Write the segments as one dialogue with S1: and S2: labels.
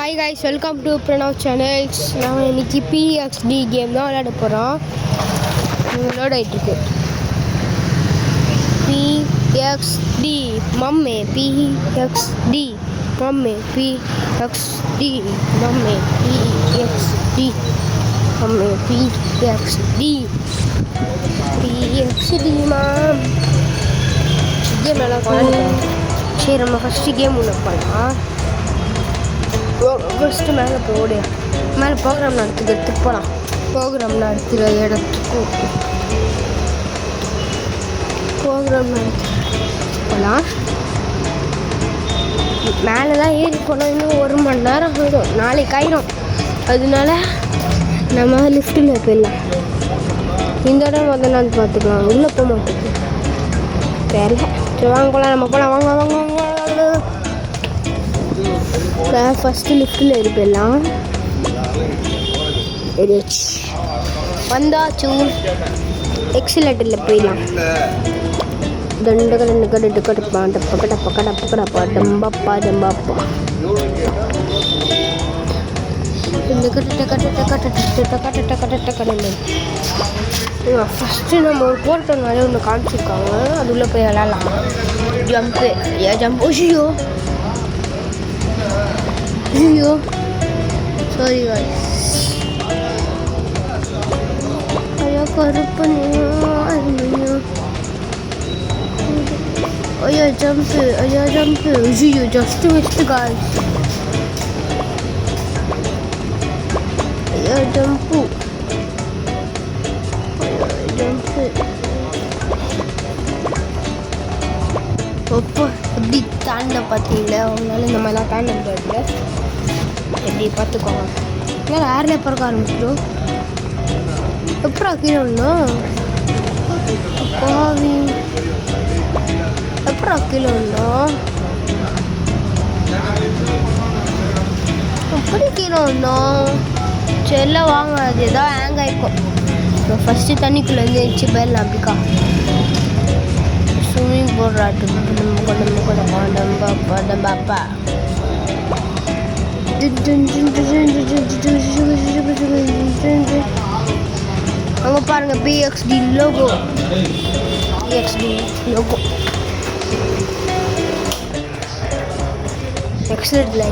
S1: Hi guys, welcome to Pranav channels. நான் இன்னைக்கு PXD game தான் விளையாட போகிறோம். லோட் ஆகிட்டுருக்கு. PXD மம்மே, PXD மம்மே, PXD மம்மே, PXD மம்மே, PXD மாம். கேம் நல்லா விளையாடுறோம். சரி, நம்ம ஃபஸ்ட்டு கேம் ஒன்று பண்ணலாம். ஃபஸ்ட்டு மேலே போடு. மேலே ப்ரோக்ராம் நடத்துகிற இடத்துக்கு போகலாம். ப்ரோக்ராம் நடத்துகிற இடத்துக்கு போகலாம். மேலே தான் ஏறி போனால் இன்னும் 1 மணி நேரம் ஆகிடும். நாளைக்கு ஆகிடும். அதனால நம்ம லிஃப்ட்டில் போயிடலாம். இந்த இடம் முதல்ல வந்து பார்த்துக்கலாம். உள்ளே போக மாட்டேங்குது. தெரியல. சரி, வாங்க போகலாம். நம்ம போகலாம். வாங்க வாங்க வாங்க. ஃபஸ்ட்டு லிஃப்ட்டில் ஏறி போயிடலாம். வந்தாச்சு. எக்ஸிலேட்டரில் போயிடலாம். ஃபஸ்ட்டு நம்ம ஒரு போர்ட்டல் மாதிரி ஒன்று காமிச்சிருக்காங்க. அது உள்ளே போய் விளாட்லாம். Jump jump. ஐயோ சாரி காய்ஸ். ஐயா கருப்பனியா அருமையா. ஐயா ஜம்ப்பு. ஐயா ஜம்ப்பு. ஐயோ ஜஸ்ட் மிஸ்டு காய்ஸ். ஐயா ஜம்ப்பு. ஜம்ப்பு. ஒப்போ எப்படி தாண்ட பார்த்தீங்களா? அவங்களால இந்த மாதிரிலாம் தாண்ட முடியாதுல. எப்படி பார்த்துக்கோங்க. ஏன்னா ஏரில் பிறக்க ஆரம்பிச்சிடும். எப்படா கீழே விடணும்? எப்படா கீழே விடணும்? எப்படி கீழே விடணும்? செல்ல வாங்க. அது ஏதாவது ஹேங் ஆகிருக்கும். ஃபஸ்ட்டு தண்ணிக்குள்ளே வச்சு போயிடலாம். அப்படிக்கா ஸ்விம்மிங் போடுறாட்டு பாப்பா. அங்கே பாருங்க, PXD லோகோ. எக்ஸலேட்டரில்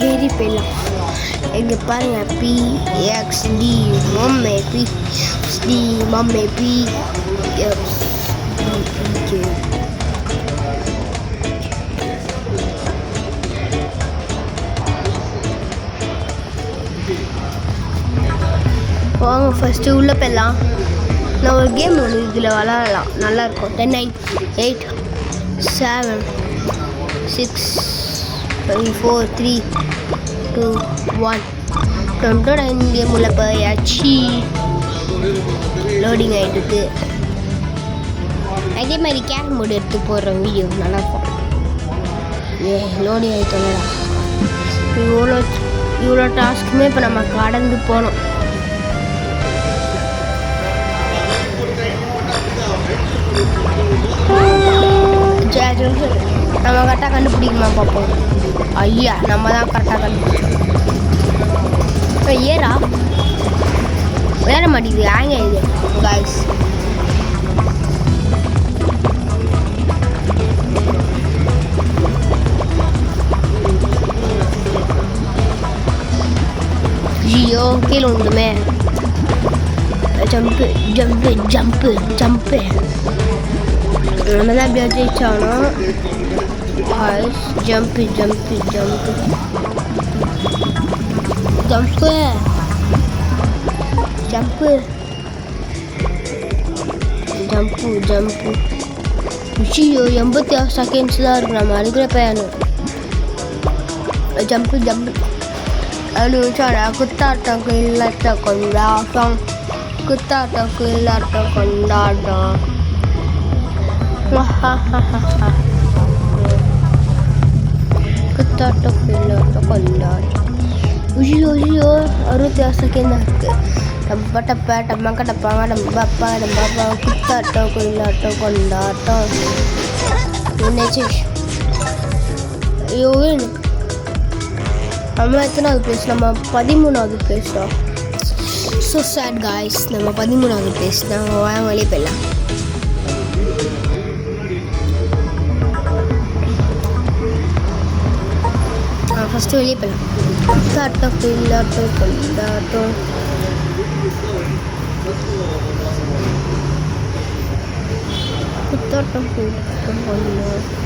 S1: ஏறி போயிடலாம். எங்கே பாருங்க, PXD மம்மே, PXD மம்மே, வாங்க ஃபஸ்ட்டு உள்ளே போயிடலாம். நான் ஒரு கேம் ஒன்று இதில் விளாடலாம். நல்லாயிருக்கும். 10 9 8 7 6 5 4 3 2 1 கேம் உள்ள போயாச்சு. லோடிங் ஆகிட்டு. அதே மாதிரி கேரம் போர்டு எடுத்து போடுற வீடியோ நல்லாயிருக்கும். லோடிங் ஆகிட்டோம்டா. இவ்வளோ டாஸ்க்குமே இப்போ நம்ம கடந்து போனோம். நம்ம கரெக்டாக கண்டுபிடிக்குமா பார்ப்போம். ஐயா, நம்ம தான் கரெக்டாக கண்டுபிடிச்சோம். ஏறா விளையாட மாட்டேங்குது. ஹேங் ஆகிடுது காய்ஸ். ஐயோ கீழே உண்டுமே. Jump jump jump jump. நம்ம தான் எப்படியா ஜெயிச்சானோ. Jump jump jump jump jump jump jump. ஐயோ 86 செகண்ட்ஸ் தான் இருக்கு. நம்ம அதுக்குள்ளே போயணும். Jump jump. அது குத்தாட்டம் இல்லாட்ட கொண்டாட்டம். குத்தாட்டம் இல்லாட்ட கொண்டாட்டம். குத்தாட்டம் இல்லாட்ட கொண்டாட்டம். ஐயோ 66 செகண்ட் தான் இருக்குது. டப்பா டப்பா டம்மாக்க டப்பாங்க டம்பாப்பா டம்பாப்பா. குத்தாட்டம் கொண்டாட்டம் கொண்டாட்டம். என்னாச்சு? ஐயோ எனக்கு நம்ம எத்தனாவது பிளேஸ்? நம்ம 13வது பிளேஸா? So sad guys. நம்ம 13வது பிளேஸ் தான். வெளியே போயிடலாம். ஃபஸ்ட்டு வெளியே போயிடலாம். குத்தாட்டம் கொண்டாட்டம் கொண்டாட்டம். குத்தாட்டம் கொண்டாட்டம் கொண்டாட்டம்.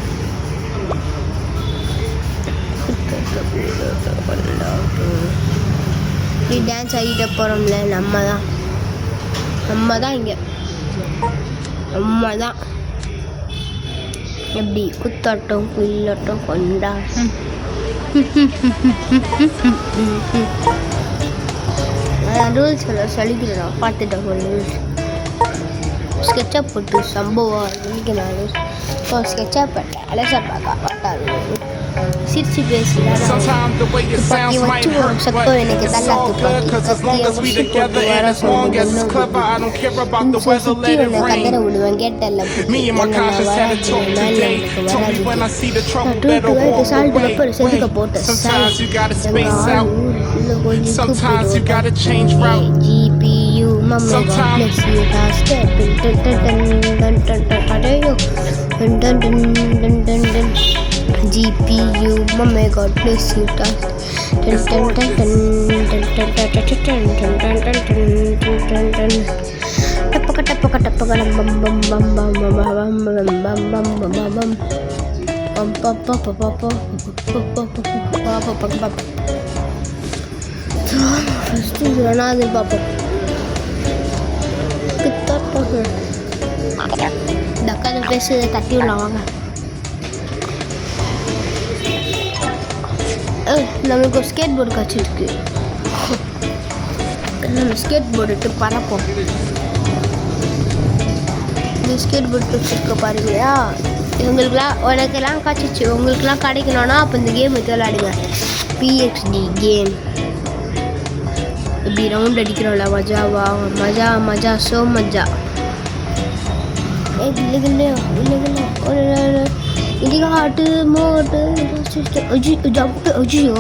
S1: இப்படி டான்ஸ் ஆகிட்ட போகிறோம்ல, நம்ம தான் இங்கே நம்ம தான். எப்படி குத்தாட்டம் குயிலாட்டம் கொண்டாட்டம். ரூல்ஸ் எல்லாம் சொல்லிக்கிறா பார்த்துட்டேன். ரூல்ஸ் ஸ்கெட்சப் போட்டு சம்பவம் இன்னைக்கு நான் ஸ்கெட்சப் பண்ணேன். அலசா பார்க்க பார்த்தாரு சிரிச்சு பேசுகிறேன். துப்பாக்கி வச்சு சக்கோ எனக்கு நல்லா துப்பாக்கி கத்தியை வர சொல்லுங்க. சுற்றி ஒன்று கதற விடுவேன். கேட்டல வராது. சால்ட் பெப்பர் செதுக்க போட்டேன். GPU mama God bless you basket. GPU mama God bless you அது பார்ப்போம். டக்காத பேசு தட்டி விடலாம் வாங்க. நம்மளுக்கு ஒரு ஸ்கேட் போர்டு காய்ச்சிருக்கு. நம்ம ஸ்கேட் போர்டு எடுத்து பறப்போம். இந்த ஸ்கேட் போர்டு வச்சுருக்க பாருங்கயா. இவங்களுக்குலாம் உனக்கெல்லாம் காய்ச்சிச்சு. உங்களுக்குலாம் கிடைக்கணும்னா அப்போ இந்த கேம் எடுத்து விளையாடுங்க. PXD game. இப்படி ரவுண்ட் அடிக்கிறோம்ல, மஜாவா மஜா மஜா சோ மஜா. இடிகாட்டு மோட்டு ஜம்ப்பு. அஜியோ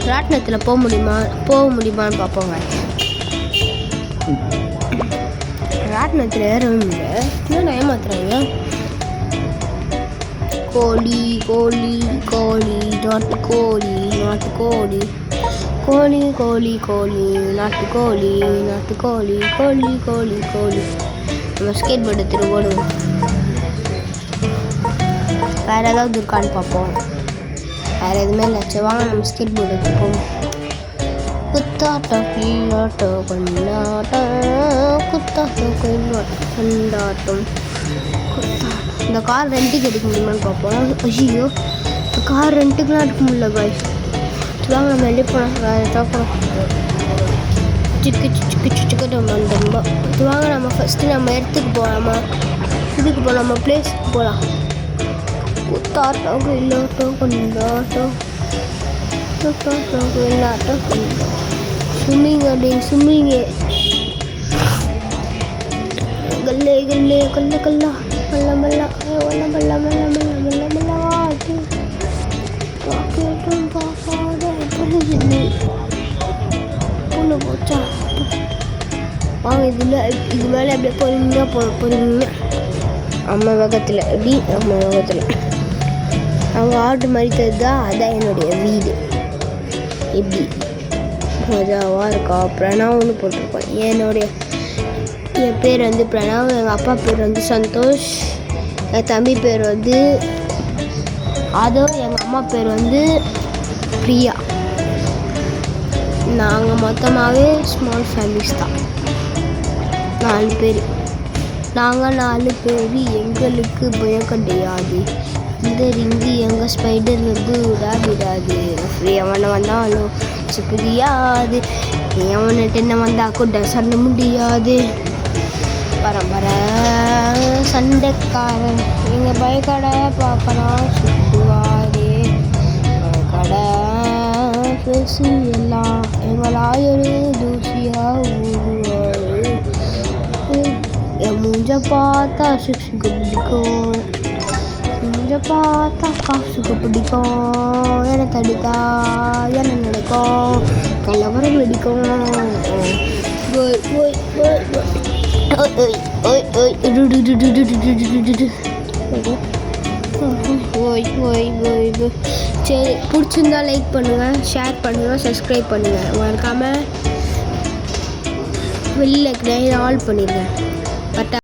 S1: ராட்டினத்தில் போக முடியுமான்னு பார்ப்போங்க. ராட்டினத்தில் ஏறவும் இல்லை. இன்னும் ஏமாத்துறாங்க. கோழி கோழி கோழி நாட்டுக்கோழி நாட்டுக்கோழி கோழி கோழி கோழி நாட்டுக்கோழி நாட்டுக்கோழி கோழி கோழி கோழி. நம்ம ஸ்கேட் போர்டு எடுத்துட்டு ஓடுவோம். வேறு ஏதாவது இருக்கான்னு பார்ப்போம். வேறு எதுவுமே இல்லை. வாங்க நம்ம ஸ்கேட் போர்டு எடுத்துப்போம். குத்தாட்டம் கொண்டாட்டம் கொண்டாட்டம் குத்தாட்டம் கொண்டாட்டம் கொண்டாட்டம் குத்தாட்டம். இந்த கார் ரெண்ட்டுக்கு எடுக்க முடியுமான்னு பார்ப்போம். ஐயோ இந்த கார் ரெண்ட்டுக்குலாம் எடுக்க முடியல பாய். வாங்க நம்ம வெளியே போனோம். வேறு பார்ப்போம். சிக்கு சிக்கு சிக்கு ரொம்ப. வாங்க நம்ம ஃபஸ்ட்டு நம்ம இடத்துக்கு போகலாமா? இதுக்கு போகலாம். நம்ம பிளேஸுக்கு போகலாம். குத்தாட்டம் கொண்டாட்டம் கொண்டாட்டம் குத்தாட்டம் கொண்டாட்டம் கொண்டாட்டம். ஸ்விம்மிங் அப்படி ஸ்விம்மிங்கு. கல்லே கல்லே கல்ல கல்லா மல்ல மல்ல ஒல்ல மல்ல மல்ல மல்ல மல்ல மல்ல வாட்டு வாக்கேட்டும் பார்க்காத பொண்ணு போச்சா. வாங்க இது மேலே அப்படியே பொறுமையாக அம்மா வேகத்தில் எப்படி அம்மா வேகத்தில் அவங்க ஆர்டர் மாதிரி தருதா. அதான் என்னுடைய வீடு. எப்படி மஜாவாக இருக்கா. பிரணாவ்னு போட்டிருக்கோம். என் பேர் வந்து பிரணாவ். எங்கள் அப்பா பேர் வந்து சந்தோஷ். என் தம்பி பேர் வந்து ஆதவ். எங்கள் அம்மா பேர் வந்து பிரியா. நாங்கள் மொத்தமாகவே ஸ்மால் ஃபேமிலிஸ் தான். 4 பேர். நாங்கள் 4 பேர். எங்களுக்கு பயம் கிடையாது. இந்த ரிங்கு எங்கள் ஸ்பைடர் வந்து விடாது. எவனை வந்தாலும் புரியாது. எவன்ட்டு என்ன வந்தால் கூட சண்டை முடியாது. பரம்பரை சண்டைக்காரன் எங்கள் பயக்கடை பார்க்கலாம் சுற்றுவாரே. கடை பேசி எல்லாம் எங்களாயரு தூசியாக ஊருவாரு. என் மூஞ்ச பார்த்தா சிக்ஸ் குடிக்கும். கொஞ்சம் பார்த்தா காசுக்கு பிடிக்கும், எனக்கு அடித்தா என்ன நடக்கும், கலவரம் வெடிக்கும். ஓய் ஓய் ஓய் ஓய் ஓய் ஓய் ஓய் ஓய் ஓய் ஓய் ஓய். சரி, பிடிச்சிருந்தா லைக் பண்ணுங்கள், ஷேர் பண்ணுங்கள், சப்ஸ்கிரைப் பண்ணுங்கள். மறக்காமல் வெளியில் இருக்கிற ஆல் பண்ணிடுங்க. பட்டா